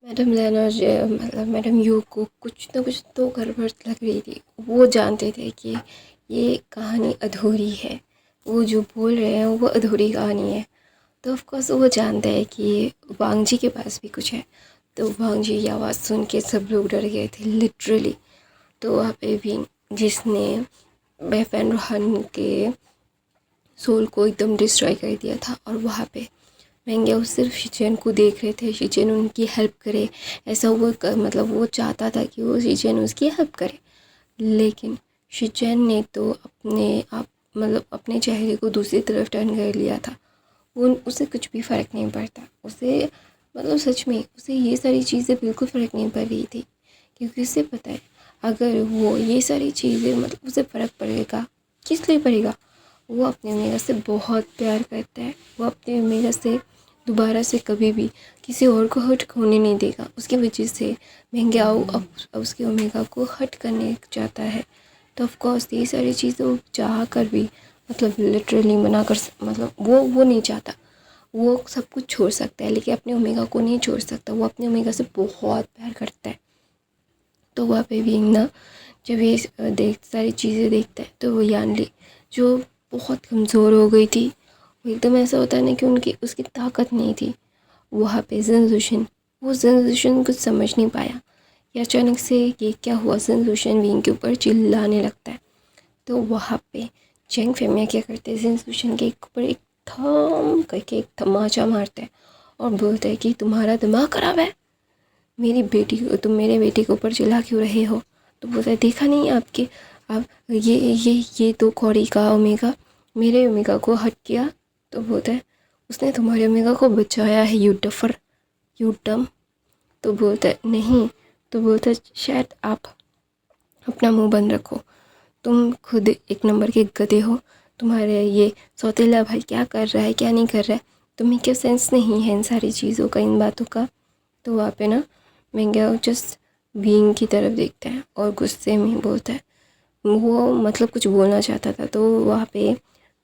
Madam लेना जो मतलब मैडम यू को कुछ ना कुछ तो गड़बड़ लग रही थी। वो जानते थे कि ये कहानी अधूरी है, वो जो बोल रहे हैं वो अधूरी कहानी है। तो ऑफ कोर्स वो जानते हैं कि वांग जी के पास भी कुछ है। तो वांग जी की आवाज़ सुन के सब लोग डर गए थे लिटरली। तो वहाँ पे भी जिसने बेफेन रोहान के सोल को एकदम डिस्ट्रॉय कर दिया था, और वहाँ पे मैंगे सिर्फ शिचेन को देख रहे थे, शिचेन उनकी हेल्प करे। ऐसा वो मतलब वो चाहता था कि वो शिचेन उसकी हेल्प करे। लेकिन शिचेन ने तो अपने आप मतलब अपने चेहरे को दूसरी तरफ टर्न कर लिया था। उसे कुछ भी फ़र्क नहीं पड़ता। उसे मतलब सच में उसे ये सारी चीज़ें बिल्कुल फ़र्क नहीं पड़ रही थी, क्योंकि उसे पता है अगर वो ये सारी चीज़ें मतलब उसे फ़र्क पड़ेगा, किस लिए पड़ेगा। वो अपने ओमेगा से बहुत प्यार करता है। वो अपने ओमेगा से दोबारा से कभी भी किसी और को हर्ट होने नहीं देगा। उसकी वजह से मेंग्याओ अब उसके ओमेगा को हर्ट करने चाहता है। तो ऑफ कोर्स ये सारी चीज़ें वो चाह कर भी मतलब लिटरली मना कर मतलब वो नहीं चाहता। वो सब कुछ छोड़ सकता है लेकिन अपने ओमेगा को नहीं छोड़ सकता। वो अपने ओमेगा से बहुत प्यार करता है। तो वहाँ पे भी ना जब ये सारी चीज़ें देखता है तो वो यानली जो बहुत कमज़ोर हो गई थी, वो एकदम ऐसा होता है ना कि उनकी उसकी ताकत नहीं थी। वहाँ पे जिन कुछ समझ नहीं पाया कि अचानक से ये क्या हुआ। जिन विंग के ऊपर चिल्लाने लगता है। तो वहाँ पे चैंग फेमिया क्या करते हैं, जिन के ऊपर एक थम करके एक तमाचा मारता है और बोलता है कि तुम्हारा दिमाग ख़राब है, तुम मेरे बेटी के ऊपर चिल्ला क्यों रहे हो। तो बोलता है देखा नहीं आपके आप ये तो कौड़ी का ओमेगा मेरे ओमेगा को हट किया। तो बोलता है उसने तुम्हारे ओमेगा को बचाया है यू डफर यू डम। तो बोलता है नहीं। तो बोलता है शायद आप अपना मुंह बंद रखो, तुम खुद एक नंबर के गधे हो। तुम्हारे ये सौतेला भाई क्या कर रहा है क्या नहीं कर रहा है, तुम्हें क्या सेंस नहीं है इन सारी चीज़ों का, इन बातों का। तो वहाँ पे ना मैंगो जस्ट बीइंग की तरफ देखता है और गुस्से में बोलता है। वो मतलब कुछ बोलना चाहता था तो वहाँ पे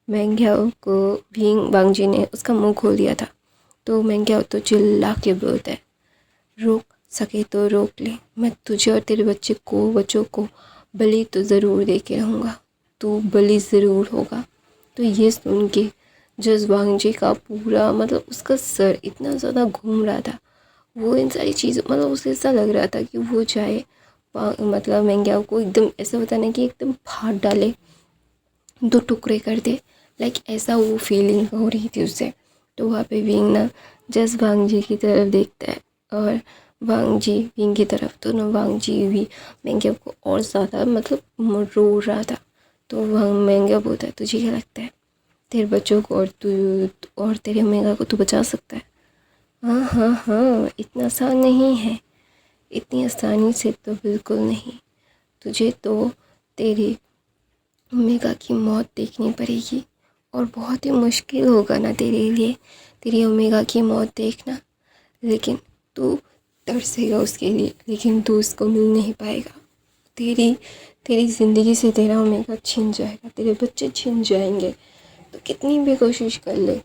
मैंगो को बीइंग वांगजी ने उसका मुंह खोल दिया था। तो मैंगो तो चिल्ला के बोलता है रोक सके तो रोक ले, मैं तुझे और तेरे बच्चों को बलि तो ज़रूर दे के रहूँगा, तू बलि ज़रूर होगा। तो ये सुन के जसवांग जी का पूरा मतलब उसका सर इतना ज़्यादा घूम रहा था। वो इन सारी चीज़ों मतलब उसे ऐसा लग रहा था कि वो चाहे मतलब मैंग्याओ को एकदम ऐसा होता ना कि एकदम फाड़ डाले, दो टुकड़े कर दे। लाइक ऐसा वो फीलिंग हो रही थी उसे। तो वहाँ पे विंग ना जस वांग जी की तरफ देखता है और वांग जी विंग की तरफ। तो ना वांग जी भी मैंग्याओ को और ज़्यादा मतलब रो रहा था। तो वांग मैंग्याओ बोलता है तुझे क्या लगता है तेरे बच्चों को और तू और तेरे ओमेगा को तू बचा सकता है। हाँ हाँ हाँ, इतना आसान नहीं है, इतनी आसानी से तो बिल्कुल नहीं। तुझे तो तेरी ओमेगा की मौत देखनी पड़ेगी और बहुत ही मुश्किल होगा ना तेरे लिए तेरी ओमेगा की मौत देखना। लेकिन तू तरसेगा उसके लिए, लेकिन तू उसको मिल नहीं पाएगा। तेरी तेरी ज़िंदगी से तेरा ओमेगा छिन जाएगा, तेरे बच्चे छिन जाएंगे। तो कितनी भी कोशिश कर ले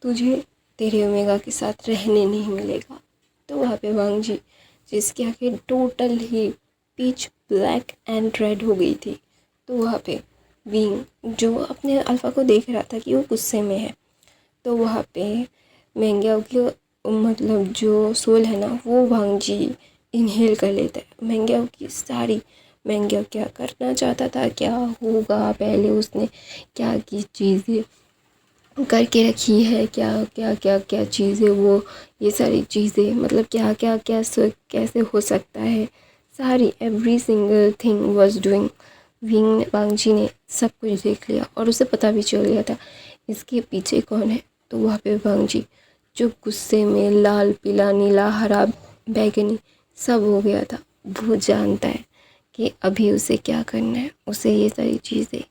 तुझे तेरे ओमेगा के साथ रहने नहीं मिलेगा। तो वहाँ पे वांग जी जिसकी आंखें टोटल ही पीच ब्लैक एंड रेड हो गई थी। तो वहाँ पे विंग जो अपने अल्फ़ा को देख रहा था कि वो गुस्से में है। तो वहाँ पे मैंग्याओ की मतलब जो सोल है ना वो वांग जी इनहेल कर लेता है मैंग्याओ की सारी। मैंग्याओ क्या करना चाहता था, क्या होगा, पहले उसने क्या की चीज़ें करके रखी है, क्या क्या क्या क्या चीज़ें वो ये सारी चीज़ें मतलब क्या क्या क्या कैसे हो सकता है, सारी every single thing was doing wing. वांगजी ने सब कुछ देख लिया और उसे पता भी चल गया था इसके पीछे कौन है। तो वहाँ पे वांगजी जो गुस्से में लाल पीला नीला हरा बैगनी सब हो गया था। वो जानता है कि अभी उसे क्या करना है, उसे ये सारी चीज़ें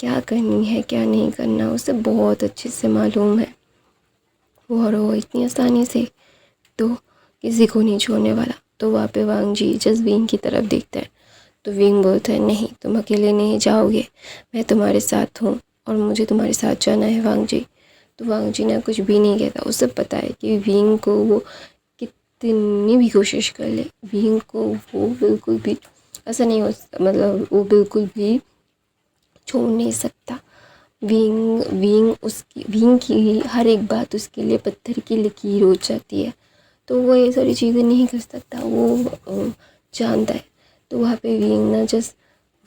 क्या करनी है क्या नहीं करना उसे बहुत अच्छे से मालूम है। और वो इतनी आसानी से तो किसी को नहीं छोड़ने वाला। तो वहाँ पे वांग जी जस्ट विंग की तरफ देखता है। तो विंग बोलता है नहीं तुम अकेले नहीं जाओगे, मैं तुम्हारे साथ हूँ और मुझे तुम्हारे साथ जाना है वांग जी। तो वांग जी ने कुछ भी नहीं कहता, उसे पता है कि विंग को वो कितनी भी कोशिश कर ले, विंग को वो बिल्कुल भी ऐसा नहीं हो, मतलब वो बिल्कुल भी छोड़ नहीं सकता। विंग विंग उसकी विंग की हर एक बात उसके लिए पत्थर की लकीर हो जाती है। तो वो ये सारी चीज़ें नहीं कर सकता, वो जानता है। तो वहाँ पे विंग ना जस्ट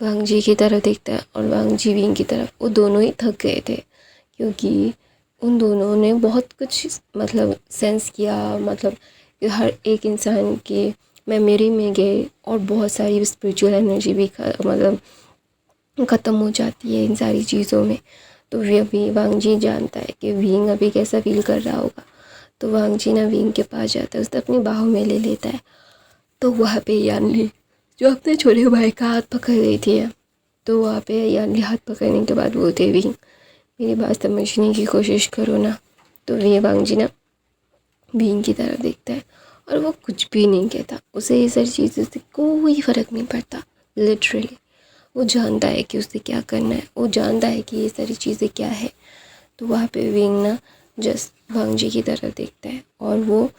वांग जी की तरफ देखता है और वांग जी विंग की तरफ। वो दोनों ही थक गए थे क्योंकि उन दोनों ने बहुत कुछ मतलब सेंस किया, मतलब हर एक इंसान के मेमोरी में गए और बहुत सारी स्पिरिचुअल एनर्जी भी मतलब ख़त्म हो जाती है इन सारी चीज़ों में। तो वे अभी वांग जी जानता है कि विंग अभी कैसा फील कर रहा होगा। तो वांग जी ना विंग के पास जाता है, उसे अपनी बाहों में ले लेता है। तो वहाँ पे यानली जो अपने छोटे भाई का हाथ पकड़ रही थी, तो वहाँ पे यानली हाथ पकड़ने के बाद बोलते विंग मेरी बात समझने की कोशिश करो ना। तो वे वांग जी ना विंग की तरफ देखता है और वो कुछ भी नहीं कहता। उसे ये सारी चीज़ों से कोई फ़र्क नहीं पड़ता। लिटरली वो जानता है कि उसे क्या करना है, वो जानता है कि ये सारी चीज़ें क्या है। तो वहाँ पे विंग ना जस्ट वांग जी की तरफ देखता है और वो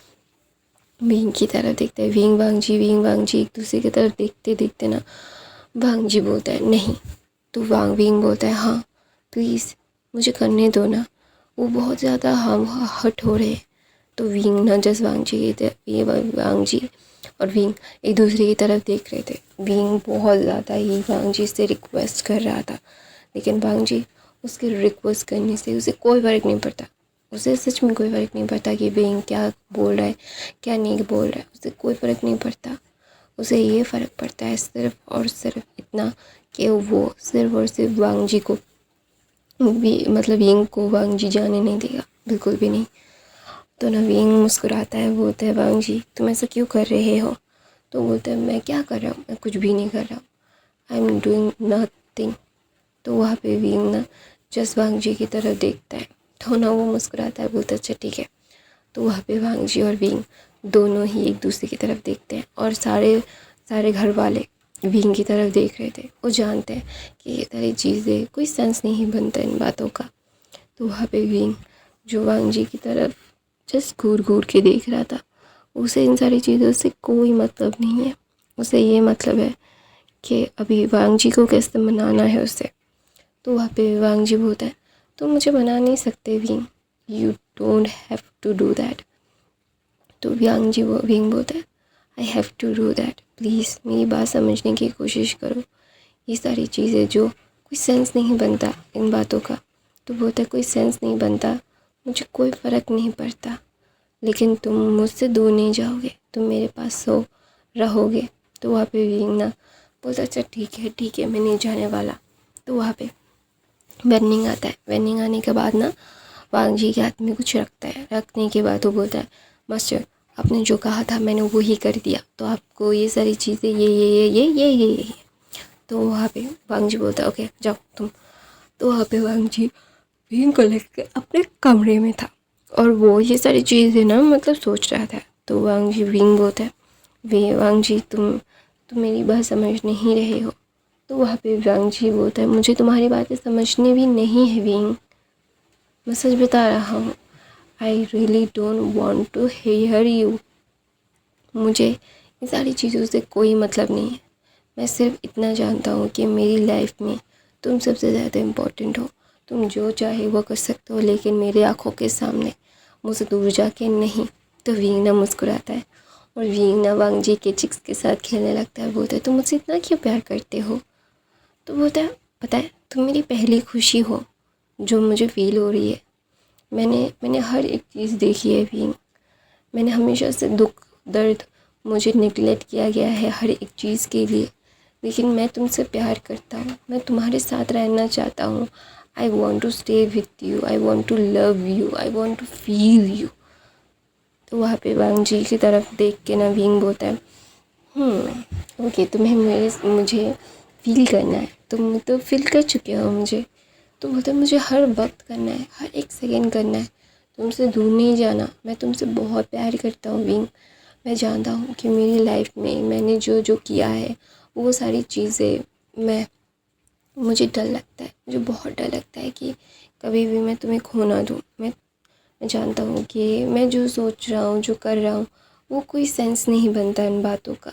विंग की तरफ देखता है। विंग वांग जी एक दूसरे की तरफ देखते देखते ना वांग जी बोलता है नहीं। तो विंग बोलता है हाँ प्लीज़ मुझे करने दो ना, वो बहुत ज़्यादा हम हर्ट हो रहे हैं। तो विंग ना जस्ट वांग जी की ये वांग जी और विंग एक दूसरे की तरफ देख रहे थे। विंग बहुत ज़्यादा ही वांग जी से रिक्वेस्ट कर रहा था, लेकिन वांग जी उसके रिक्वेस्ट करने से उसे कोई फ़र्क नहीं पड़ता। उसे सच में कोई फ़र्क नहीं पड़ता कि विंग क्या बोल रहा है क्या नहीं बोल रहा है, उसे कोई फ़र्क नहीं पड़ता। उसे ये फ़र्क पड़ता है सिर्फ़ और सिर्फ इतना कि वो सिर्फ और सिर्फ वांग जी को भी मतलब विंग को वांग जी जाने नहीं देगा, बिल्कुल भी नहीं। तो नवीन मुस्कुराता है, बोलता है वांग जी तुम ऐसा क्यों कर रहे हो। तो बोलता है मैं क्या कर रहा हूँ, मैं कुछ भी नहीं कर रहा हूँ, आई एम डूइंग नथिंग। तो वहाँ पे विंग ना जस्ट वांग जी की तरफ देखता है। तो ना वो मुस्कुराता है, बोलता है अच्छा ठीक है। तो वहाँ पे वांग जी और विंग दोनों ही एक दूसरे की तरफ देखते हैं और सारे सारे घर वाले विंग की तरफ देख रहे थे। वो जानते हैं कि ये सारी चीज़ें कोई सेंस नहीं बनता इन बातों का। तो वहाँ पे विंग जो वांग जी की तरफ जस्ट घूर घूर के देख रहा था, उसे इन सारी चीज़ों से कोई मतलब नहीं है। उसे ये मतलब है कि अभी वांग जी को कैसे मनाना है उसे। तो वहाँ पे वांग जी बोलता है तुम मुझे मना नहीं सकते Wing, you don't have to do that. तो विंग बोलता है I have to do that, please मेरी बात समझने की कोशिश करो। ये सारी चीज़ें जो कोई सेंस नहीं बनता इन बातों का। तो बोलता है कोई सेंस नहीं बनता, मुझे कोई फ़र्क नहीं पड़ता, लेकिन तुम मुझसे दूर नहीं जाओगे, तुम मेरे पास रहोगे। तो वहाँ पे विंग ना बोलता अच्छा ठीक है मैं नहीं जाने वाला। तो वहाँ पे वेनिंग आता है। वेनिंग आने के बाद ना वांग जी के हाथ में कुछ रखता है। रखने के बाद वो बोलता है मास्टर आपने जो कहा था मैंने वो ही कर दिया, तो आपको ये सारी चीज़ें ये। तो वहाँ पे वांग जी बोलता है ओके जाओ तुम। तो वहाँ पे वांग जी विंग को लेकर अपने कमरे में था और वो ये सारी चीज़ें ना मतलब सोच रहा था। तो वांग जी विंग बोलता है वे वांग जी तुम मेरी बात समझ नहीं रहे हो। तो वहाँ पे वांग जी बोलता है मुझे तुम्हारी बातें समझने भी नहीं है विंग, मैं सच बता रहा हूँ, I really don't want to hear you. मुझे इन सारी चीज़ों से कोई मतलब नहीं है। मैं सिर्फ इतना जानता हूँ कि मेरी लाइफ में तुम सबसे ज़्यादा इम्पोर्टेंट हो। तुम जो चाहे वो कर सकते हो, लेकिन मेरे आँखों के सामने मुझसे दूर जाके नहीं। तो वीना मुस्कुराता है और वीना वांग जी के चिक्स के साथ खेलने लगता है। बोलता है तुम मुझसे इतना क्यों प्यार करते हो। तो बोलता है पता है तुम मेरी पहली खुशी हो जो मुझे फ़ील हो रही है। मैंने हर एक चीज़ देखी है वीन, मैंने हमेशा से दुख दर्द मुझे निगलेक्ट किया गया है हर एक चीज़ के लिए, लेकिन मैं तुमसे प्यार करता हूँ, मैं तुम्हारे साथ रहना चाहता हूँ। I want to stay with you, I want to love you, I want to feel you. तो वहाँ पे वांग जी की तरफ देख के ना विंग बोलता है ओके तुम्हें मुझे फील करना है, तुम तो फील कर चुके हो मुझे। तो बोलता है मुझे हर वक्त करना है, हर एक सेकेंड करना है, तुमसे दूर नहीं जाना। मैं तुमसे बहुत प्यार करता हूँ विंग। मैं जानता हूँ कि मेरी लाइफ में मैंने जो जो किया है वो सारी चीज़ें मुझे डर लगता है, मुझे बहुत डर लगता है कि कभी भी मैं तुम्हें खो ना दूँ। मैं जानता हूँ कि मैं जो सोच रहा हूँ जो कर रहा हूँ वो कोई सेंस नहीं बनता इन बातों का,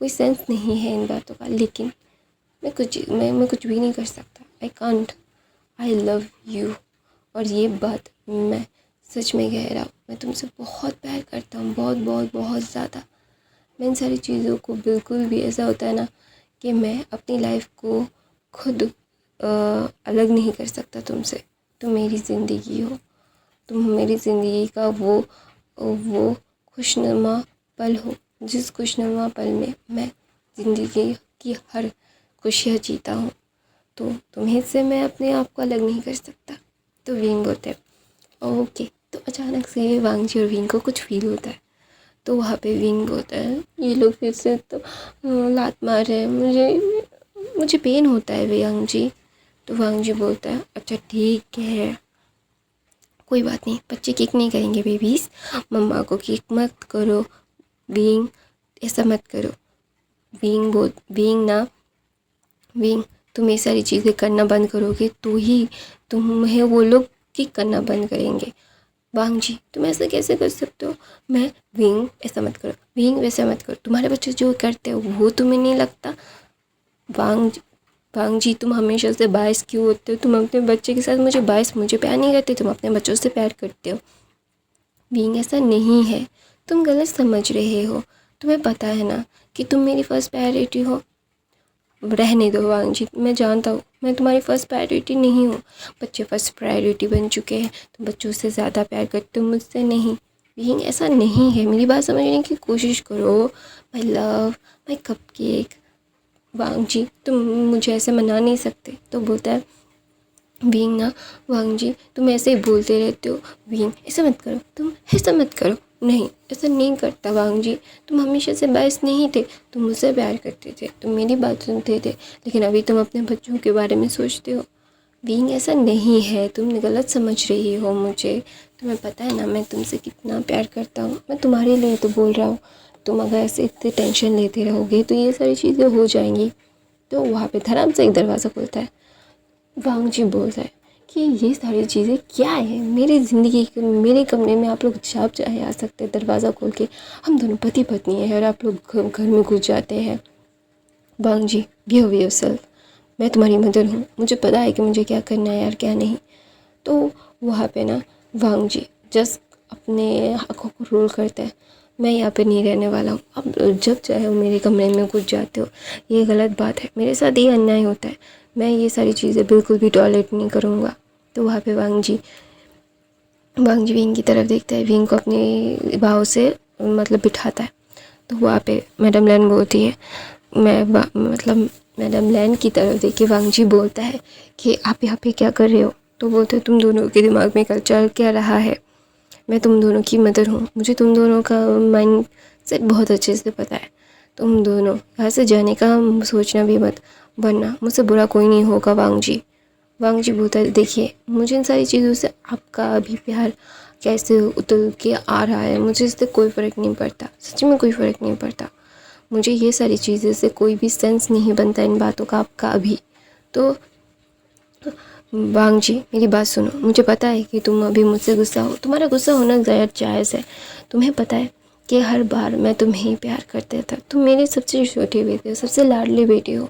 कोई सेंस नहीं है इन बातों का। लेकिन मैं कुछ भी नहीं कर सकता। I can't. I love you. और ये बात मैं सच में कह रहा हूँ, मैं तुमसे बहुत प्यार करता हूँ, बहुत बहुत बहुत ज़्यादा। मैं इन सारी चीज़ों को बिल्कुल भी, ऐसा होता है ना कि मैं अपनी लाइफ को खुद अलग नहीं कर सकता तुमसे। तुम मेरी ज़िंदगी हो, तुम मेरी ज़िंदगी का वो खुशनुमा पल हो, जिस खुशनुमा पल में मैं ज़िंदगी की हर खुशियाँ जीता हूँ। तो तुम्हें से मैं अपने आप को अलग नहीं कर सकता। तो विंग बोलते हैं ओके। तो अचानक से वांगजी और विंग को कुछ फील होता है। तो वहाँ पे विंग बोलता है ये लोग फिर से तो लात मार रहे हैं, मुझे पेन होता है वांगजी। तो वांगजी बोलता है अच्छा ठीक है, कोई बात नहीं, बच्चे किक नहीं करेंगे बेबीज़, मम्मा को किक मत करो विंग, ऐसा मत करो विंग, तुम ये सारी चीज़ें करना बंद करोगे तो ही तुम्हें वो लोग किक करना बंद करेंगे। वांगजी तुम ऐसा कैसे कर सकते हो? मैं विंग ऐसा मत करो, विंग वैसा मत करो, तुम्हारे बच्चे जो करते हो वो तुम्हें नहीं लगता? वांगजी तुम हमेशा से बायस क्यों होते हो? तुम अपने बच्चे के साथ मुझे प्यार नहीं करते, तुम अपने बच्चों से प्यार करते हो। विंग ऐसा नहीं है, तुम गलत समझ रहे हो। तुम्हें पता है ना कि तुम मेरी फर्स्ट प्रायोरिटी हो। रहने दो वांगजी, मैं जानता हूँ मैं तुम्हारी फ़र्स्ट प्रायोरिटी नहीं हूँ। बच्चे फर्स्ट प्रायोरिटी बन चुके हैं, तुम बच्चों से ज़्यादा प्यार करते हो मुझसे नहीं। बीइंग ऐसा नहीं है, मेरी बात समझने की कोशिश करो। My love, my cupcake. वांगजी तुम मुझे ऐसे मना नहीं सकते। तो बोलता है बीइंग ना वांगजी तुम ऐसे ही बोलते रहते हो, बीइंग ऐसा मत करो, तुम ऐसा मत करो। नहीं ऐसा नहीं करता वांगजी, तुम हमेशा से बायस नहीं थे, तुम मुझसे प्यार करते थे, तुम मेरी बात सुनते थे, लेकिन अभी तुम अपने बच्चों के बारे में सोचते हो। बीइंग ऐसा नहीं है, तुम गलत समझ रही हो मुझे। तुम्हें पता है ना मैं तुमसे कितना प्यार करता हूँ, मैं तुम्हारे लिए तो बोल रहा हूँ। तुम अगर ऐसे इतने टेंशन लेते रहोगे तो ये सारी चीज़ें हो जाएंगी। तो वहाँ पे धड़ाम से एक दरवाज़ा खुलता है। वांगजी बोलता है कि ये सारी चीज़ें क्या है, मेरी ज़िंदगी के मेरे कमरे में आप लोग जब चाहे आ सकते हैं दरवाज़ा खोल के, हम दोनों पति पत्नी हैं और आप लोग घर में घुस जाते हैं। वांगजी बिहेव योरसेल्फ, मैं तुम्हारी मदर हूँ, मुझे पता है कि मुझे क्या करना है और क्या नहीं। तो वहाँ पे ना वांगजी जस्ट अपने आँखों को रोल करता है, मैं यहाँ पे नहीं रहने वाला हूँ, अब जब चाहे वो मेरे कमरे में घुस जाते हो, ये गलत बात है, मेरे साथ ये अन्याय होता है, मैं ये सारी चीज़ें बिल्कुल भी टॉलरेट नहीं करूँगा। तो वहाँ पे वांगजी विंग की तरफ देखता है, विंग को अपने बाहों से मतलब बिठाता है। तो वहाँ पे मैडम लैन बोलती है, मैडम लैन की तरफ देख के वांगजी बोलता है कि आप यहाँ पे क्या कर रहे हो? तो बोलते तुम दोनों के दिमाग में कल चल क्या रहा है, मैं तुम दोनों की मदर हूँ, मुझे तुम दोनों का माइंड सेट बहुत अच्छे से पता है। तुम दोनों यहाँ से जाने का सोचना भी मत, वरना मुझसे बुरा कोई नहीं होगा। वांगजी बोलता है देखिए मुझे इन सारी चीज़ों से आपका अभी प्यार कैसे उतर के आ रहा है, मुझे इससे कोई फ़र्क नहीं पड़ता, सच में कोई फ़र्क नहीं पड़ता। मुझे ये सारी चीज़ें से कोई भी सेंस नहीं बनता इन बातों का आपका अभी। तो वांगजी मेरी बात सुनो, मुझे पता है कि तुम अभी मुझसे गुस्सा हो, तुम्हारा गुस्सा होना ज़्यादा जायज़ है। तुम्हें पता है कि हर बार मैं तुम्हें ही प्यार करता था, तुम मेरी सबसे छोटी बेटी हो, सबसे लाडली बेटी हो,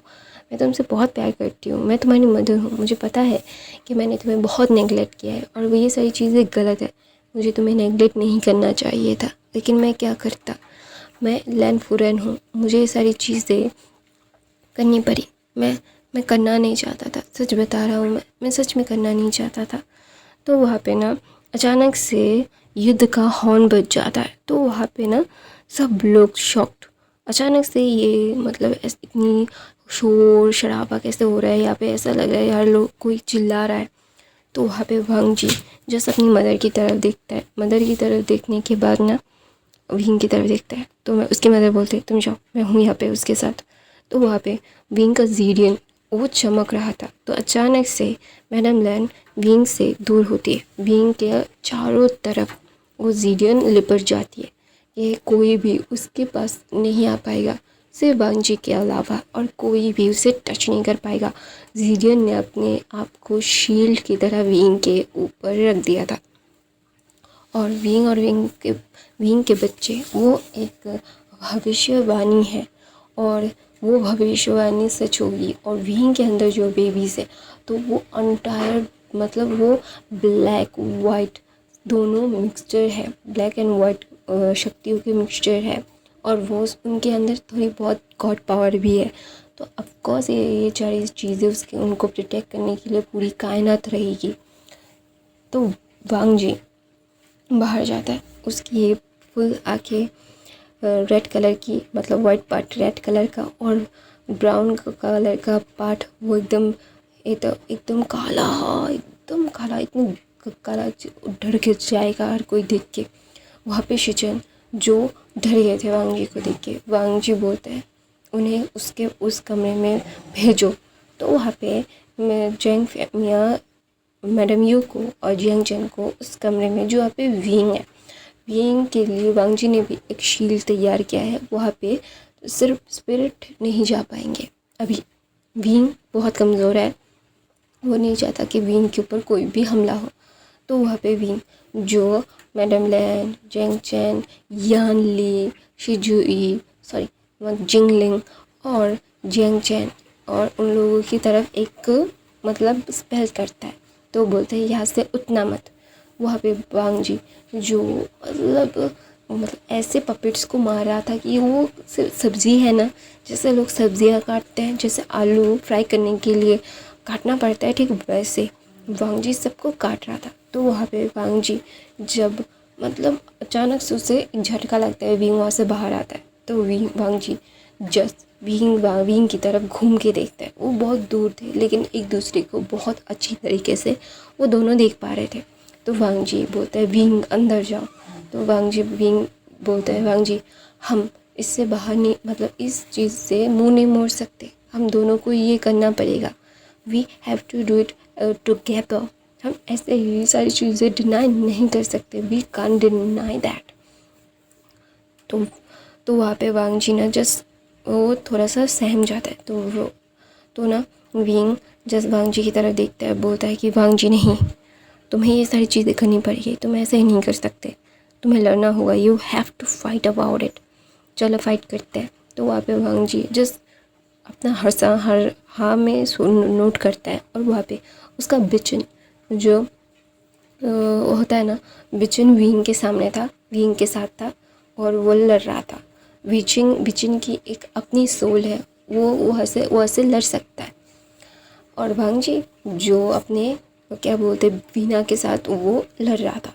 मैं तुमसे बहुत प्यार करती हूँ, मैं तुम्हारी मदर हूँ। मुझे पता है कि मैंने तुम्हें बहुत नेगलेक्ट किया है और ये सारी चीज़ें गलत है, मुझे तुम्हें नेगलेक्ट नहीं करना चाहिए था, लेकिन मैं क्या करता, मैं लैन फुरन हूँ, मुझे ये सारी चीज़ें करनी पड़ी। मैं करना नहीं चाहता था, सच बता रहा हूँ, मैं सच में करना नहीं चाहता था। तो वहाँ पे ना अचानक से युद्ध का हॉर्न बज जाता है। तो वहाँ पे ना सब लोग शॉक्ड, अचानक से ये मतलब इतनी शोर शराबा कैसे हो रहा है यहाँ पे, ऐसा लग रहा है यार लोग कोई चिल्ला रहा है। तो वहाँ पे वांगजी जस्ट अपनी मदर की तरफ देखता है, मदर की तरफ देखने के बाद ना विंग की तरफ देखता है। तो मैं उसकी मदर बोलते तुम जाओ, मैं हूँ यहाँ पे उसके साथ। तो वहाँ पे विंग का जीडियन वो चमक रहा था। तो अचानक से मैडम लैन विंग से दूर होती है, विंग के चारों तरफ वो जीडियन लिपट जाती है, ये कोई भी उसके पास नहीं आ पाएगा सिर्फ वांगजी के अलावा, और कोई भी उसे टच नहीं कर पाएगा। जीडियन ने अपने आप को शील्ड की तरह विंग के ऊपर रख दिया था और विंग के बच्चे वो एक भविष्यवाणी है और वो भविष्यवाणी सच होगी। और विंग के अंदर जो बेबीज़ है तो वो अंटायर मतलब वो ब्लैक वाइट दोनों मिक्सचर है, ब्लैक एंड वाइट शक्तियों के मिक्सचर है और वो उनके अंदर थोड़ी बहुत गॉड पावर भी है। तो ऑफकोर्स ये सारी चीज़ें उसके उनको प्रोटेक्ट करने के लिए पूरी कायनात रहेगी। तो वांग जी बाहर जाता है, उसकी ये फुल आँखें रेड कलर की, मतलब वाइट पार्ट रेड कलर का और ब्राउन कलर का पार्ट वो एकदम काला, एकदम काला, इतना काला डर के जाएगा हर कोई देख के। वहाँ पे शिचन जो डर गए थे वांग जी को देख के, वांग जी बोलते हैं उन्हें उसके उस कमरे में भेजो। तो वहाँ पे जेंग मियाँ मैडम यू को और जियांग चैन को उस कमरे में जो वहाँ पे विंग है, विंग के लिए वांग जी ने भी एक शील्ड तैयार किया है। वहाँ पे सिर्फ स्पिरिट नहीं जा पाएंगे अभी, विंग बहुत कमज़ोर है, वो नहीं चाहता कि विंग के ऊपर कोई भी हमला हो। तो वहाँ पे विंग जो मैडम लैन, जेंग चैन, यान ली, शिजुई जिंगलिंग और जियांग चैन और उन लोगों की तरफ एक मतलब स्पेल करता है। तो बोलते हैं यहाँ से उतना मत। वहाँ पे वांग जी जो मतलब ऐसे पपेट्स को मार रहा था कि वो सब्ज़ी है ना, जैसे लोग सब्ज़ियाँ काटते हैं, जैसे आलू फ्राई करने के लिए काटना पड़ता है, ठीक वैसे वांग जी सबको काट रहा था। तो वहाँ पे वांग जी जब मतलब अचानक से उसे एक झटका लगता है, विंग वहाँ से बाहर आता है। तो वांग जी जस्ट विंग की तरफ घूम के देखता है। वो बहुत दूर थे लेकिन एक दूसरे को बहुत अच्छी तरीके से वो दोनों देख पा रहे थे। तो वांग जी बोलता है विंग अंदर जाओ। तो विंग बोलता है वांग जी हम इससे बाहर नहीं, मतलब इस चीज़ से मुंह नहीं मोड़ सकते, हम दोनों को ये करना पड़ेगा, we have to do it together. हम ऐसे ये सारी चीज़ें डिनाई नहीं कर सकते, वी कांट डिनाई दैट। तो वहाँ पे वांग जी ना जस्ट वो थोड़ा सा सहम जाता है। तो ना विंग जस्ट वांग जी की तरफ देखता है, बोलता है कि वांग जी नहीं, तुम्हें ये सारी चीज़ें करनी पड़ेगी, तुम ऐसे ही नहीं कर सकते, तुम्हें लड़ना होगा, you have to fight about it, चलो फाइट करते हैं। तो वहाँ पे वांग जी जस्ट अपना हर हाँ में नोट करता है और वहाँ पे उसका बिचन जो होता है ना, बिचन विंग के सामने था, विंग के साथ था और वो लड़ रहा था। बिचन की एक अपनी सोल है, वो ऐसे लड़ सकता है। और वांग जी जो अपने क्या बोलते वीना के साथ वो लड़ रहा था।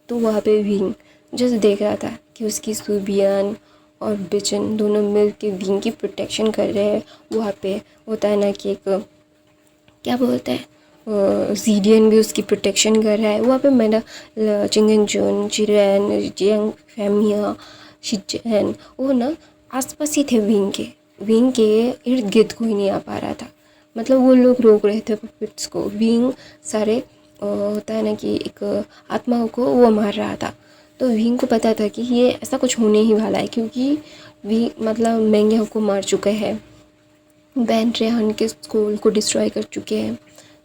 तो वहाँ पे विंग जस्ट देख रहा था कि उसकी सुबियान और बिचन दोनों मिल के विंग की प्रोटेक्शन कर रहे हैं। वहाँ पे होता है ना कि एक क्या बोलते हैं जीडियन भी उसकी प्रोटेक्शन कर रहा है। वहाँ पे मैंने चिंगन जोन, चिरैन, जियांग फैमिया, शिचैन वो ना आसपास ही थे विंग के इर्द गिर्द कोई नहीं आ पा रहा था, मतलब वो लोग रोक रहे थे पपेट्स को। विंग सारे होता है ना कि एक आत्माओं को वो मार रहा था। तो विंग को पता था कि ये ऐसा कुछ होने ही वाला है, क्योंकि विंग मतलब मेंगे को मार चुके हैं, बैन रेहान के स्कूल को डिस्ट्रॉय कर चुके हैं,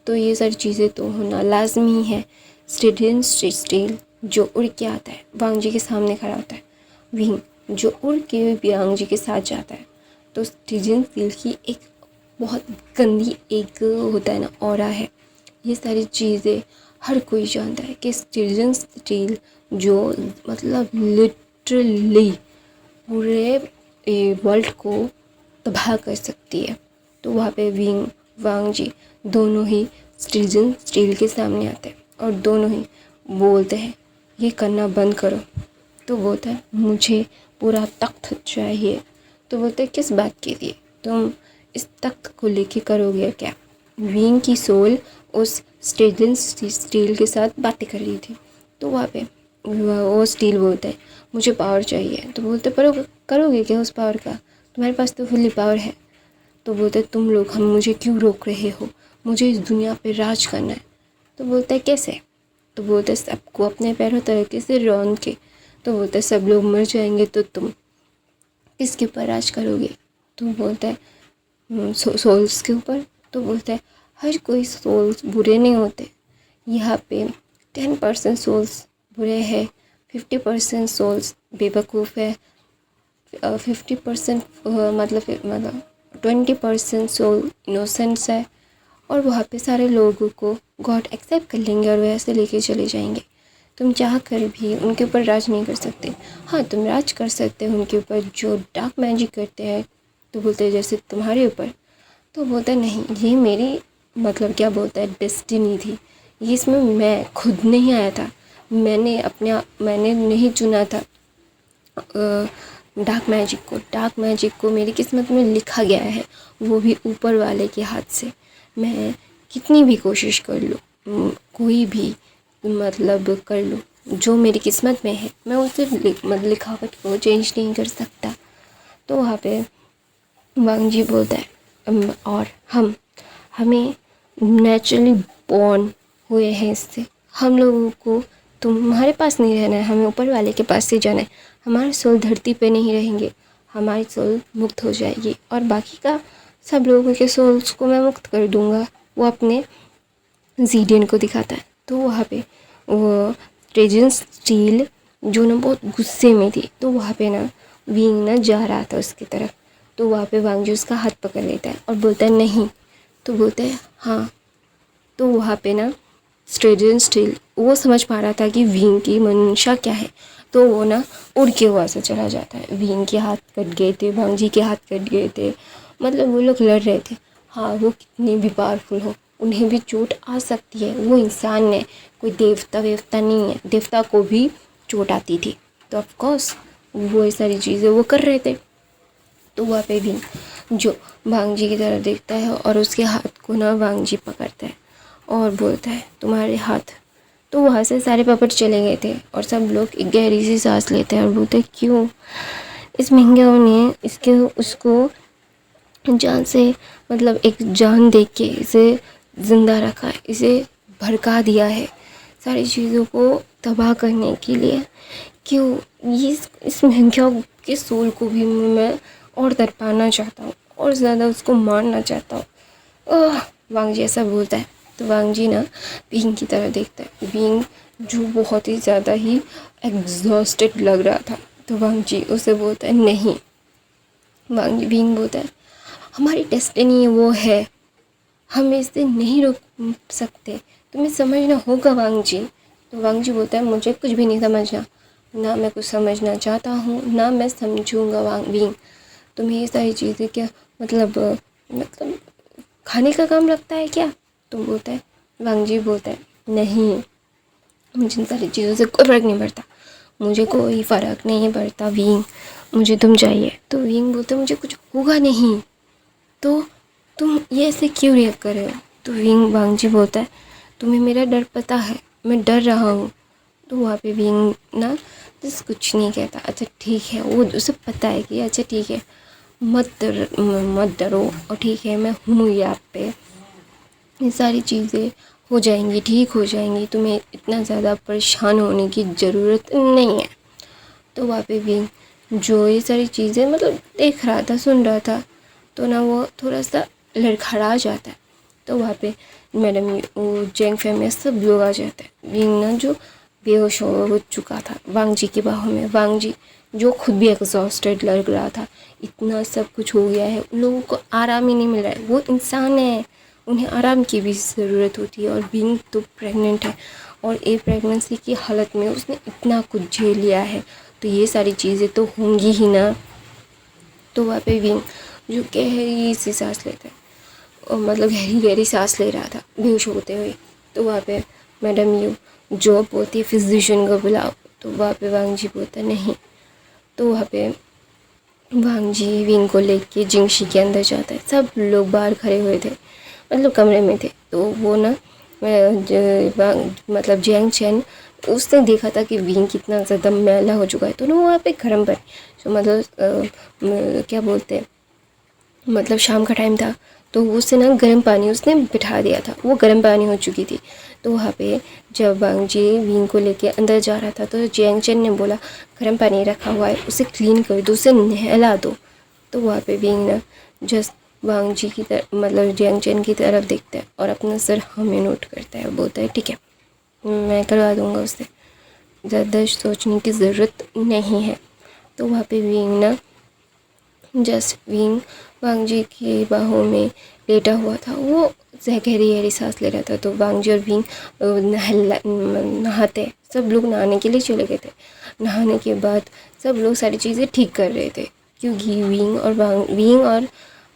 तो ये सारी चीज़ें तो होना लाजमी है। स्टील जो उड़ के आता है वांग जी के सामने खड़ा होता है, विंग जो उड़ के वांग जी के साथ जाता है। तो स्टील की एक बहुत गंदी एक होता है ना ऑरा है। ये सारी चीज़ें हर कोई जानता है कि स्टील जो मतलब लिटरली पूरे वर्ल्ड को तबाह कर सकती है। तो वहाँ पे विंग वांग जी दोनों ही स्टील के सामने आते हैं और दोनों ही बोलते हैं ये करना बंद करो। तो बोलता है मुझे पूरा तख्त चाहिए। तो बोलते हैं किस बात के लिए, तुम इस तख्त को लेके करोगे क्या? विंग की सोल उस स्टील के साथ बातें कर रही थी। तो वहाँ पे वो स्टील बोलता है मुझे पावर चाहिए। तो बोलते पर करोगे क्या उस पावर का, तुम्हारे पास तो फुल्ली पावर है। तो बोलते तुम लोग हम मुझे क्यों रोक रहे हो, मुझे इस दुनिया पे राज करना है। तो बोलता है कैसे? तो बोलते सबको अपने पैरों तरीके से रौन के। तो बोलते सब लोग मर जाएंगे तो तुम किसके ऊपर राज करोगे? तो बोलता है सोल्स के ऊपर। तो बोलता है हर कोई सोल्स बुरे नहीं होते, यहाँ पे 10% सोल्स बुरे हैं, 50% सोल्स बेवकूफ़ है, 50% मतलब 20% सोल इनोसेंस है। और वहाँ पे सारे लोगों को गॉड एक्सेप्ट कर लेंगे और वैसे लेके चले जाएंगे। तुम चाह कर भी उनके ऊपर राज नहीं कर सकते। हाँ, तुम राज कर सकते हो उनके ऊपर जो डार्क मैजिक करते हैं। तो बोलते हैं जैसे तुम्हारे ऊपर, तो बोलता है नहीं, ये मेरी मतलब क्या बोलता है डेस्टिनी थी, ये इसमें मैं खुद नहीं आया था, मैंने नहीं चुना था डार्क मैजिक को मेरी किस्मत में लिखा गया है, वो भी ऊपर वाले के हाथ से। मैं कितनी भी कोशिश कर लूँ, कोई भी मतलब कर लूँ, जो मेरी किस्मत में है मैं उसे लिखावट को चेंज नहीं कर सकता। तो वहाँ पे वांग जी बोलता है और हमें नेचुरली बॉर्न हुए हैं इससे, हम लोगों को तुम्हारे पास नहीं रहना है, हमें ऊपर वाले के पास से जाना है। हमारे सोल धरती पे नहीं रहेंगे, हमारी सोल मुक्त हो जाएगी और बाकी का सब लोगों के सोल्स को मैं मुक्त कर दूंगा। वो अपने जीडियन को दिखाता है। तो वहाँ पे वो ट्रेजन स्टील जो ना बहुत गुस्से में थी, तो वहाँ पे ना विंग ना जा रहा था उसकी तरफ। तो वहाँ पे वांग जी उसका हाथ पकड़ लेता है और बोलता है नहीं, तो बोलता है हाँ। तो वहाँ पे ना ट्रेजन स्टील वो समझ पा रहा था कि विंग की मंशा क्या है, तो वो ना उड़ के वहाँ से चला जाता है। विंग के हाथ कट गए थे, वांग जी के हाथ कट गए थे, मतलब वो लोग लड़ रहे थे। हाँ, वो कितने भी पावरफुल हो, उन्हें भी चोट आ सकती है, वो इंसान है, कोई देवता वेवता नहीं है, देवता को भी चोट आती थी। तो ऑफ कोर्स वो ये सारी चीज़ें वो कर रहे थे। तो वहाँ पे भी जो वांग जी की तरफ देखता है और उसके हाथ को ना वांग जी पकड़ता है और बोलता है तुम्हारे हाथ। तो वहाँ से सारे पपट चले गए थे और सब लोग एक गहरी सी सांस लेते हैं और बोलते हैं क्यों इस महंगाओं ने इसके उसको जान से मतलब एक जान दे के इसे ज़िंदा रखा है, इसे भड़का दिया है सारी चीज़ों को तबाह करने के लिए। क्यों ये इस महंगाओं के सोल को भी मैं और तड़पाना चाहता हूँ और ज़्यादा उसको मारना चाहता हूँ। वांग जी ऐसा बोलता है। तो वांग जी ना विंग की तरह देखता है, विंग जो बहुत ही ज़्यादा ही एग्जॉस्टेड लग रहा था। तो वांग जी उसे बोलता है नहीं, विंग बोलता है हमारी डेस्टिनी वो है, हम इसे नहीं रोक सकते, तुम्हें समझना होगा वांग जी। तो वांग जी बोलता है मुझे कुछ भी नहीं समझना, ना मैं कुछ समझना चाहता हूँ ना मैं समझूंगा विंग। तुम्हें ये सारी चीज़ें क्या मतलब खाने का काम लगता है क्या? तो बोलता है, वांग जी बोलता है नहीं, मुझे इन सारी चीज़ों से कोई फ़र्क नहीं पड़ता, मुझे कोई फ़र्क नहीं पड़ता विंग, मुझे तुम चाहिए। तो विंग बोलता है मुझे कुछ होगा नहीं, तो तुम ये ऐसे क्यों रिएक्ट कर रहे हो? तो वांग जी बोलता है तुम्हें मेरा डर पता है, मैं डर रहा हूँ। तो वहाँ पे विंग ना जिस कुछ नहीं कहता, अच्छा ठीक है, वो उसे पता है कि अच्छा ठीक है मत डरो और ठीक है मैं हूँ यहाँ पे, ये सारी चीज़ें हो जाएंगी, ठीक हो जाएंगी, तुम्हें इतना ज़्यादा परेशान होने की ज़रूरत नहीं है। तो वहाँ पे विंग जो ये सारी चीज़ें मतलब देख रहा था, सुन रहा था, तो ना वो थोड़ा सा लड़खड़ा जाता है। तो वहाँ पे मैडम वो जेंग फैमिली सब लोग आ जाते हैं। विंग ना जो बेहोश हो चुका था वांग जी की बाहों में, वांग जी जो खुद भी एग्जॉस्टेड लग रहा था, इतना सब कुछ हो गया है, उन लोगों को आराम ही नहीं मिल रहा है, वो इंसान है, उन्हें आराम की भी ज़रूरत होती है। और विंग तो प्रेग्नेंट है और एक प्रेगनेंसी की हालत में उसने इतना कुछ झेल लिया है, तो ये सारी चीज़ें तो होंगी ही ना। तो वहाँ पे विंग जो गहरी सी सांस लेता है और मतलब गहरी गहरी सांस ले रहा था बेहोश होते हुए। तो वहाँ पे मैडम यू जो बोलती है फिजिशियन को बुलाओ, तो वहाँ पे वांग जी बोलता नहीं। तो वहाँ पे वांग जी विंग को लेके जिंगशी के अंदर जाता है, सब लोग बाहर खड़े हुए थे, मतलब कमरे में थे। तो वो ना मतलब जैंग चैन उसने देखा था कि विंग कितना ज़्यादा मैला हो चुका है, तो ना वहाँ पे गर्म पानी जो मतलब क्या बोलते हैं, मतलब शाम का टाइम था, तो उससे ना गर्म पानी उसने बिठा दिया था, वो गर्म पानी हो चुकी थी। तो वहाँ पे जब वांग जी विंग को लेके अंदर जा रहा था, तो जैंग चैन ने बोला गर्म पानी रखा हुआ है, उसे क्लीन कर दो, उसे नहला दो। तो वहाँ पे विंग ना जस्ट वांग जी की तरफ मतलब जैंग चैन की तरफ देखता है और अपना सर हमें नोट करता है, बोलता है ठीक है मैं करवा दूँगा उससे। ज़्यादा सोचने की ज़रूरत नहीं है। तो वहाँ पे विंग ना जस्ट विंग वांग जी की बाहों में लेटा हुआ था। वो गहरी गहरी सांस ले रहा था। तो वांग जी और विंग नहाते, सब लोग नहाने के लिए चले गए थे। नहाने के बाद सब लोग सारी चीज़ें ठीक कर रहे थे, क्योंकि विंग और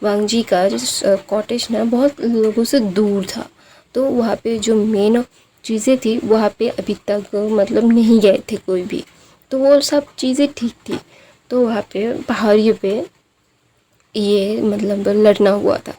वांग जी का जो कॉटेज ना बहुत लोगों से दूर था। तो वहाँ पे जो मेन चीज़ें थी वहाँ पे अभी तक मतलब नहीं गए थे कोई भी। तो वो सब चीज़ें ठीक थी। तो वहाँ पे पहाड़ियों पे ये मतलब लड़ना हुआ था।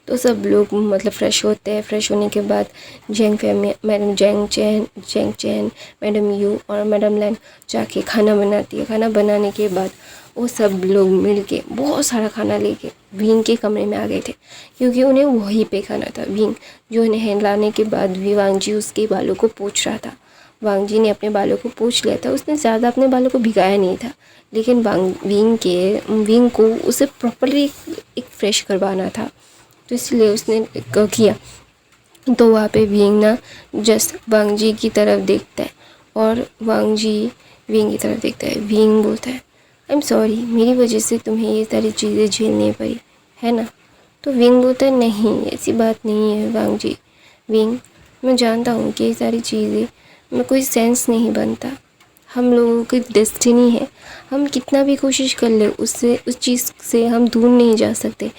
तो सब लोग मतलब फ़्रेश होते हैं। फ़्रेश होने के बाद मैडम जेंग चैन, मैडम यू और मैडम लैन जाके खाना बनाती है। खाना बनाने के बाद वो सब लोग मिलके बहुत सारा खाना लेके विंग के कमरे में आ गए थे, क्योंकि उन्हें वहीं पे खाना था। विंग जो नहलाने के बाद भी वांग जी उसके बालों को पोंछ रहा था। वांग जी ने अपने बालों को पोंछ लिया था। उसने ज़्यादा अपने बालों को भिगाया नहीं था, लेकिन विंग को उसे प्रॉपरली एक फ्रेश करवाना था, तो इसलिए उसने किया। तो वहाँ पे विंग ना जस्ट वांग जी की तरफ देखता है और वांग जी विंग की तरफ देखता है। विंग बोलता है, आई एम सॉरी, मेरी वजह से तुम्हें ये सारी चीज़ें झेलनी पड़ी है ना। तो विंग बोलता है, नहीं ऐसी बात नहीं है वांग जी। विंग, मैं जानता हूँ कि ये सारी चीज़ें में कोई सेंस नहीं बनता। हम लोगों की डेस्टिनी है, हम कितना भी कोशिश कर ले उससे उस चीज़ से हम दूर नहीं जा सकते।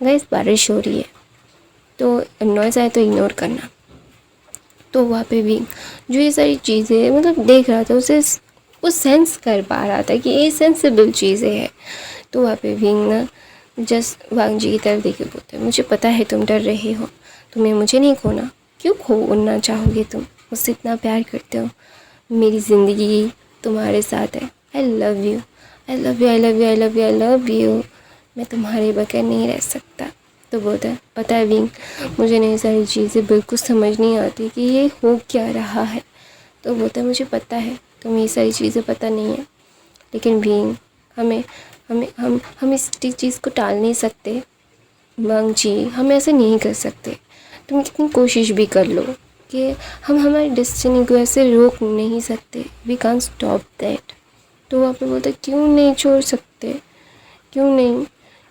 गाइस बारिश हो रही है, तो नॉइज़ आए तो इग्नोर करना। तो वहाँ पे भी जो ये सारी चीज़ें मतलब देख रहा था, उसे वो सेंस कर पा रहा था कि ये सेंसिबल चीज़ें हैं। तो वहाँ पे विंग ना जस्ट वांग जी की तरफ देखे बोलते, मुझे पता है तुम डर रहे हो, तुम्हें मुझे नहीं खोना। क्यों खोना चाहोगे तुम, मुझसे इतना प्यार करते हो, मेरी ज़िंदगी तुम्हारे साथ है। I love you, I love you, I love you, I love you, I love you, मैं तुम्हारे बगैर नहीं रह सकता। तो बोलता है, पता है विंग, मुझे नहीं सारी चीज़ें बिल्कुल समझ नहीं आती कि ये हो क्या रहा है। तो बोलता है, मुझे पता है तुम्हें ये सारी चीज़ें पता नहीं है, लेकिन विंग हमें हमें हम इस चीज़ को टाल नहीं सकते। वांग जी, हम ऐसे नहीं कर सकते। तुम कितनी कोशिश भी कर लो कि हम हमारी डेस्टिनी को ऐसे रोक नहीं सकते। We can't stop that. तो वहाँ पे बोलते, क्यों नहीं छोड़ सकते, क्यों नहीं,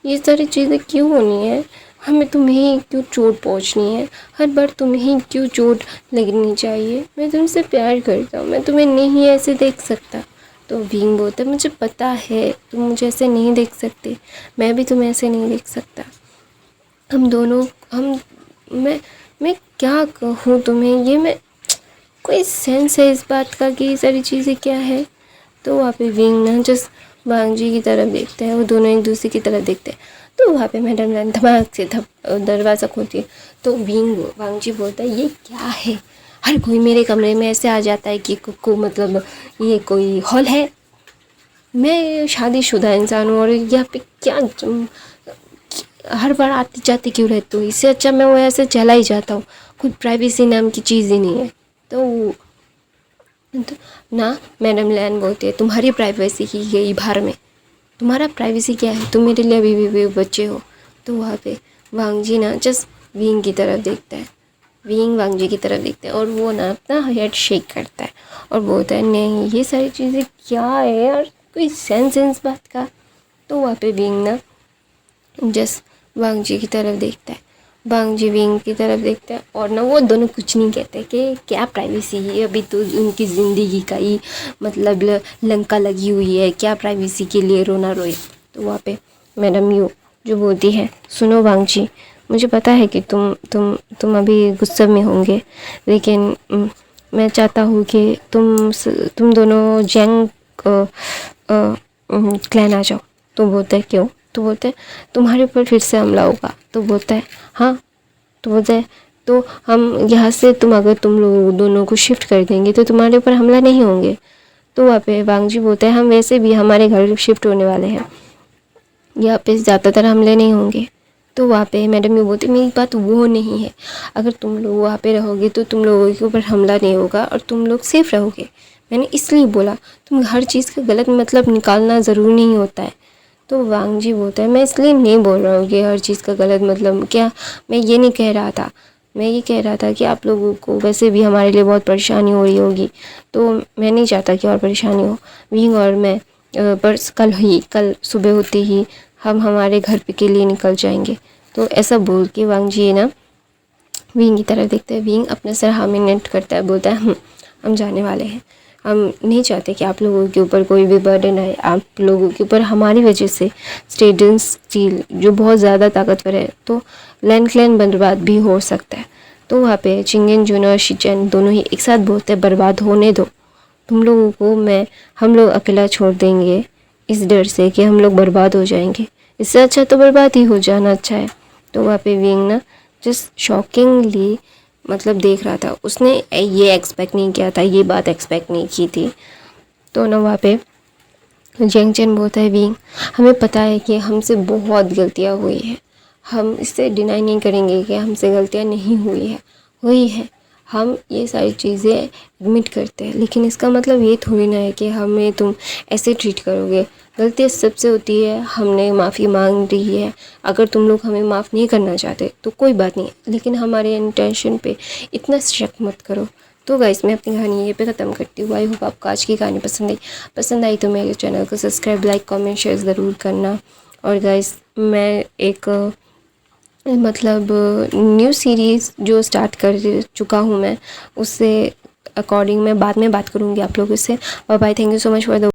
ये सारी चीज़ें क्यों होनी है, हमें तुम्हें क्यों चोट पहुँचनी है, हर बार तुम्हें क्यों चोट लगनी चाहिए। मैं तुमसे प्यार करता हूँ, मैं तुम्हें नहीं ऐसे देख सकता। तो विंग बोलता है, मुझे पता है तुम मुझे ऐसे नहीं देख सकते, मैं भी तुम्हें ऐसे नहीं देख सकता। हम दोनों मैं क्या कहूँ तुम्हें, ये मैं कोई सेंस है इस बात का कि ये सारी चीज़ें क्या है। तो वहाँ पे विंग ना जस्ट वांग जी की तरफ देखते हैं, वो दोनों एक दूसरे की तरफ देखते हैं। तो वहाँ पे मैडम लैन धमाक से दरवाज़ा खोलती है। तो वांग जी बोलता है, ये क्या है, हर कोई मेरे कमरे में ऐसे आ जाता है कि को मतलब ये कोई हॉल है, मैं शादीशुदा इंसान हूँ और यहाँ पे क्या हर बार आती जाती क्यों रहती हूँ, इससे अच्छा मैं वो ऐसे चला ही जाता हूँ, कोई प्राइवेसी नाम की चीज़ ही नहीं है। तो ना मैडम लैन बोलती है, तुम्हारी प्राइवेसी की गई बाहर में, तुम्हारा प्राइवेसी क्या है, तुम मेरे लिए अभी भी बच्चे हो। तो वहाँ पे वांग जी ना जस्ट विंग की तरफ देखता है, विंग वांग जी की तरफ देखता है और वो ना अपना हेड शेक करता है और बोलता है, नहीं ये सारी चीज़ें क्या है यार, कोई सेंस है इस बात का। तो वहाँ पे विंग ना जस्ट वांग जी की तरफ देखता है, वांग जी विंग की तरफ देखता है और ना वो दोनों कुछ नहीं कहते कि क्या प्राइवेसी है, अभी तो उनकी ज़िंदगी का ही मतलब लंका लगी हुई है, क्या प्राइवेसी के लिए रोना रोए। तो वहाँ पे मैडम यू जो बोलती है, सुनो वांग जी, मुझे पता है कि तुम अभी गुस्से में होंगे, लेकिन मैं चाहता हूँ कि तुम दोनों जंग क्लैन आ जाओ। तो बोलता है, क्यों। तो बोलते हैं, तुम्हारे ऊपर फिर से हमला होगा। तो बोलता है, हाँ। तो बोलता है, तो हम यहाँ से अगर तुम लोग दोनों को शिफ्ट कर देंगे तो तुम्हारे ऊपर हमला नहीं होंगे। तो वहाँ पे वांग जी बोलते हैं, हम वैसे भी हमारे घर शिफ्ट होने वाले हैं, यहाँ पे ज़्यादातर हमले नहीं होंगे। तो वहाँ पे मैडम ये बोलती, मेरी बात वो नहीं है, अगर तुम लोग वहाँ पे रहोगे तो तुम लोगों के ऊपर हमला नहीं होगा और तुम लोग सेफ रहोगे। मैंने इसलिए बोला, तुम हर चीज़ का गलत मतलब निकालना ज़रूरी नहीं होता है। तो वांग जी बोलता है, मैं इसलिए नहीं बोल रहा हूँ कि हर चीज़ का गलत मतलब क्या, मैं ये नहीं कह रहा था, मैं ये कह रहा था कि आप लोगों को वैसे भी हमारे लिए बहुत परेशानी हो रही होगी, तो मैं नहीं चाहता कि और परेशानी हो। विंग और मैं बस कल सुबह होते ही हम हमारे घर पे के लिए निकल जाएंगे। तो ऐसा बोल के वांग जी ना विंग की तरफ देखते हैं। विंग अपने सर हाँ में नेट करता है, बोलता है हम जाने वाले हैं। हम नहीं चाहते कि आप लोगों के ऊपर कोई भी बर्डन आए। आप लोगों के ऊपर हमारी वजह से स्टेडन स्टील जो बहुत ज़्यादा ताकतवर है, तो लैंड क्लैन बर्बाद भी हो सकता है। तो वहाँ पे चिंगेन जून और शिचेन दोनों ही एक साथ बोलते हैं बर्बाद होने दो, तुम लोगों को हम लोग अकेला छोड़ देंगे इस डर से कि हम लोग बर्बाद हो जाएंगे। इससे अच्छा तो बर्बाद ही हो जाना अच्छा है। तो वहाँ पे विंग ना जस्ट शॉकिंगली मतलब देख रहा था। उसने ये एक्सपेक्ट नहीं किया था, ये बात एक्सपेक्ट नहीं की थी। तो ना वहाँ पे जेंग चेन बोलता है विंग हमें पता है कि हमसे बहुत गलतियाँ हुई है, हम इससे डिनाई नहीं करेंगे कि हमसे गलतियाँ नहीं हुई है। हम ये सारी चीज़ें एडमिट करते हैं, लेकिन इसका मतलब ये थोड़ी ना है कि हमें तुम ऐसे ट्रीट करोगे। गलती सबसे होती है, हमने माफ़ी मांग रही है। अगर तुम लोग हमें माफ़ नहीं करना चाहते तो कोई बात नहीं, लेकिन हमारे इंटेंशन पे इतना शक मत करो। तो गाइस मैं अपनी कहानी ये पे ख़त्म करती हूँ। आई होप आपको आज की कहानी पसंद आई तो मेरे चैनल को सब्सक्राइब, लाइक, कमेंट, शेयर ज़रूर करना। और गाइस मैं एक मतलब न्यू सीरीज़ जो स्टार्ट कर चुका हूँ मैं, उससे अकॉर्डिंग मैं बाद में बात करूँगी आप लोगों से। और bye, thank you so much for the